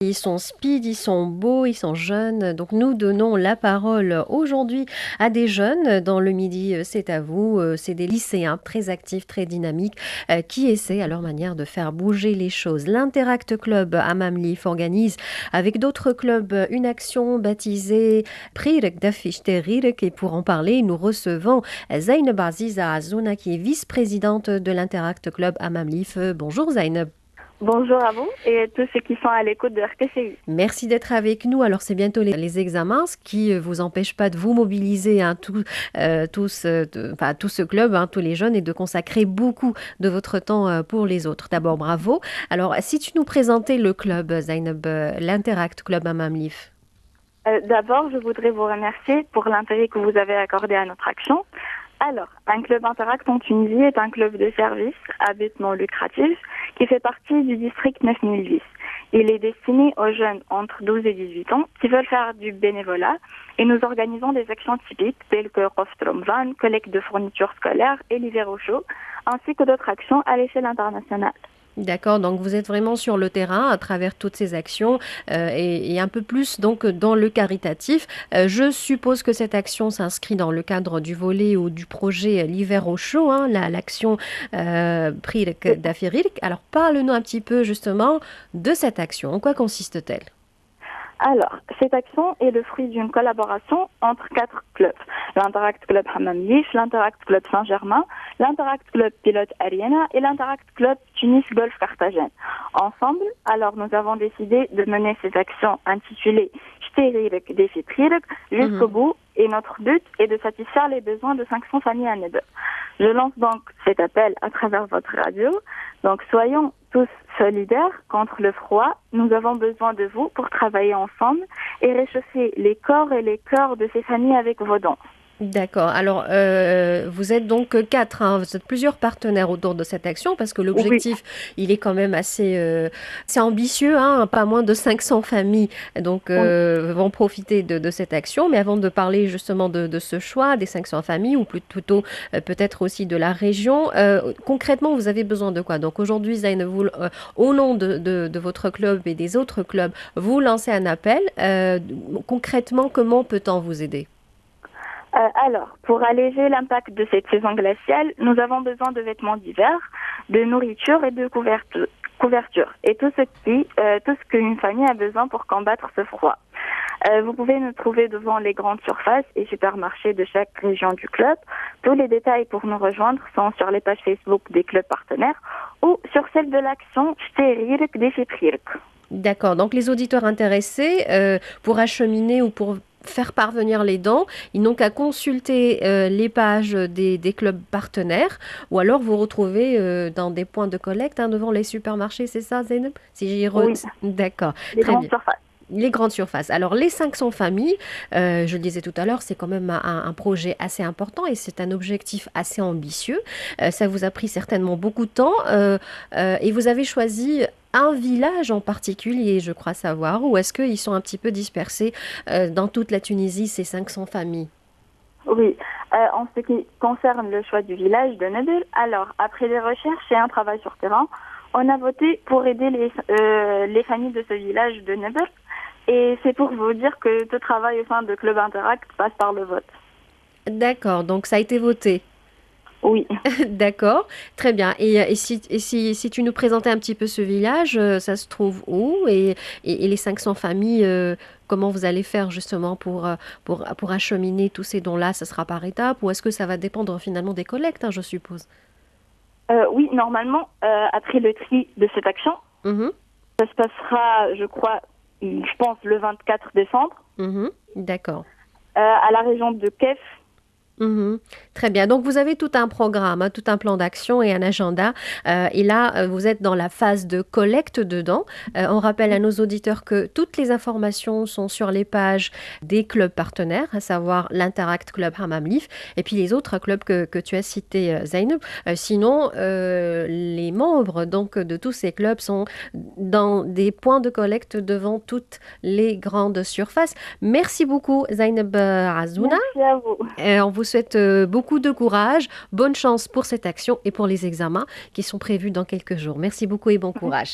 Ils sont speed, ils sont beaux, ils sont jeunes. Donc nous donnons la parole aujourd'hui à des jeunes dans le Midi, c'est à vous. C'est des lycéens très actifs, très dynamiques, qui essaient à leur manière de faire bouger les choses. L'Interact Club à Mamlif organise avec d'autres clubs une action baptisée Prirek d'affiche Terirek. Et pour en parler, nous recevons Zainab Aziza Azouna qui est vice-présidente de l'Interact Club à Mamlif. Bonjour Zainab. Bonjour à vous et tous ceux qui sont à l'écoute de RTCI. Merci d'être avec nous. Alors, c'est bientôt les examens, ce qui ne vous empêche pas de vous mobiliser, hein, tout ce club, hein, tous les jeunes, et de consacrer beaucoup de votre temps pour les autres. D'abord, bravo. Alors, si tu nous présentais le club, Zainab, l'Interact Club à Mamlif. D'abord, je voudrais vous remercier pour l'intérêt que vous avez accordé à notre action. Alors, un club Interact en Tunisie est un club de service à but non lucratif qui fait partie du district 9010. Il est destiné aux jeunes entre 12 et 18 ans qui veulent faire du bénévolat et nous organisons des actions typiques telles que Roft Ramzan, collecte de fournitures scolaires et l'hiver au chaud, ainsi que d'autres actions à l'échelle internationale. D'accord, donc vous êtes vraiment sur le terrain à travers toutes ces actions et un peu plus donc dans le caritatif. Je suppose que cette action s'inscrit dans le cadre du volet ou du projet l'hiver au chaud, hein, l'action Prirek d'Afirik. Alors parle-nous un petit peu justement de cette action. En quoi consiste-t-elle? Alors, cette action est le fruit d'une collaboration entre 4 clubs. L'Interact Club Hammam Lif, l'Interact Club Saint-Germain, l'Interact Club Pilote Ariana et l'Interact Club Tunis Golf Carthagène. Ensemble, alors nous avons décidé de mener ces actions intitulées Shterirek Défi Prirek jusqu'au bout et notre but est de satisfaire les besoins de 500 familles à Nebe. Je lance donc cet appel à travers votre radio. Donc soyons tous solidaires contre le froid. Nous avons besoin de vous pour travailler ensemble et réchauffer les corps et les cœurs de ces familles avec vos dons. D'accord. Alors, vous êtes donc quatre, hein, vous êtes plusieurs partenaires autour de cette action parce que Oui, l'objectif, il est quand même assez ambitieux, hein, pas moins de 500 familles donc, oui. vont profiter de cette action. Mais avant de parler justement de ce choix des 500 familles ou plutôt peut-être aussi de la région, concrètement, vous avez besoin de quoi? Donc aujourd'hui, Zayn, vous, au nom de votre club et des autres clubs, vous lancez un appel. Concrètement, comment peut-on vous aider? Alors, pour alléger l'impact de cette saison glaciale, nous avons besoin de vêtements d'hiver, de nourriture et de couverture et tout ce qu'une famille a besoin pour combattre ce froid. Vous pouvez nous trouver devant les grandes surfaces et supermarchés de chaque région du club. Tous les détails pour nous rejoindre sont sur les pages Facebook des clubs partenaires ou sur celle de l'action Shterirek Défi Prirek. D'accord. Donc les auditeurs intéressés pour acheminer ou pour faire parvenir les dons, ils n'ont qu'à consulter les pages des clubs partenaires ou alors vous retrouvez dans des points de collecte, hein, devant les supermarchés, c'est ça, Zainab? Si Oui, D'accord, les très grandes bien. surfaces. Les grandes surfaces. Alors, les 500 familles, je le disais tout à l'heure, c'est quand même un projet assez important et c'est un objectif assez ambitieux. Ça vous a pris certainement beaucoup de temps et vous avez choisi un village en particulier, je crois savoir, ou est-ce qu'ils sont un petit peu dispersés dans toute la Tunisie, ces 500 familles? Oui, en ce qui concerne le choix du village de Nebel, alors après des recherches et un travail sur terrain, on a voté pour aider les familles de ce village de Nebel. Et c'est pour vous dire que tout travail au sein de Club Interact passe par le vote. D'accord, donc ça a été voté. Oui. D'accord, très bien. Et si tu nous présentais un petit peu ce village, ça se trouve où? Et les 500 familles, comment vous allez faire justement pour acheminer tous ces dons-là? Ça sera par étapes ou est-ce que ça va dépendre finalement des collectes, hein, je suppose? Oui, normalement, après le tri de cette action, Mhm, ça se passera, je pense, le 24 décembre, mhm, d'accord. à la région de Kef. Mhm. Très bien. Donc, vous avez tout un programme, hein, tout un plan d'action et un agenda. Et là, vous êtes dans la phase de collecte dedans. On rappelle à nos auditeurs que toutes les informations sont sur les pages des clubs partenaires, à savoir l'Interact Club Hammam Lif et puis les autres clubs que tu as cités, Zainab. Sinon, les membres donc, de tous ces clubs sont dans des points de collecte devant toutes les grandes surfaces. Merci beaucoup, Zainab Azouna. Merci à vous. On vous souhaite beaucoup de courage, bonne chance pour cette action et pour les examens qui sont prévus dans quelques jours. Merci beaucoup et bon courage.